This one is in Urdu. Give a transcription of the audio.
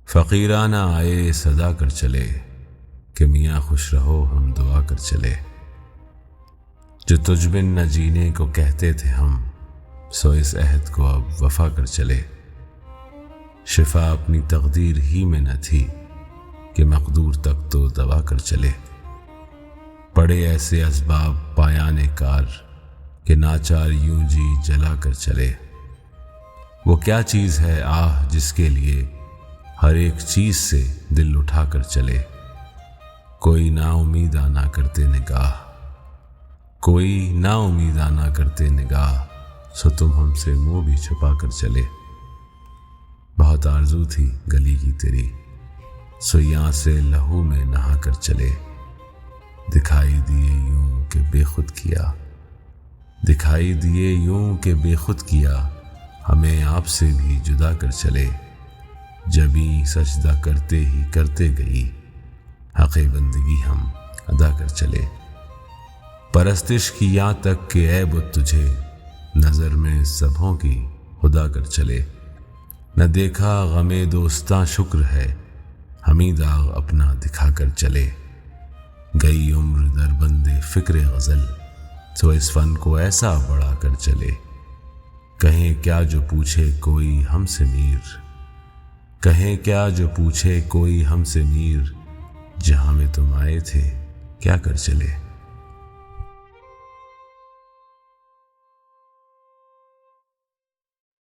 فقیرانہ آئے صدا کر چلے کہ میاں خوش رہو ہم دعا کر چلے۔ جو تجھ بن نہ جینے کو کہتے تھے ہم، سو اس عہد کو اب وفا کر چلے۔ شفا اپنی تقدیر ہی میں نہ تھی کہ مقدور تک تو دوا کر چلے۔ پڑے ایسے اسباب پایان کار کہ ناچار یوں جی جلا کر چلے۔ وہ کیا چیز ہے آہ جس کے لیے ہر ایک چیز سے دل اٹھا کر چلے۔ کوئی نا امیدہ نہ کرتے نگاہ، کوئی نا امیدہ نہ کرتے نگاہ، سو تم ہم سے منہ بھی چھپا کر چلے۔ بہت آرزو تھی گلی کی تیری، سو یہاں سے لہو میں نہا کر چلے۔ دکھائی دیے یوں کہ بے خود کیا، دکھائی دیے یوں کہ بے خود کیا، ہمیں آپ سے بھی جدا کر چلے۔ جبیں سجدہ کرتے ہی کرتے گئی، حق بندگی ہم ادا کر چلے۔ پرستش کی یہاں تک کہ اے بت تجھے نظر میں سبھوں کی خدا کر چلے۔ نہ دیکھا غم دوستاں شکر ہے، ہمیں داغ اپنا دکھا کر چلے۔ گئی عمر در بند فکر غزل، سو اس فن کو ایسا بڑھا کر چلے۔ کہیں کیا جو پوچھے کوئی ہم سے میر، کہیں کیا جو پوچھے کوئی ہم سے میر، جہاں میں تم آئے تھے کیا کر چلے۔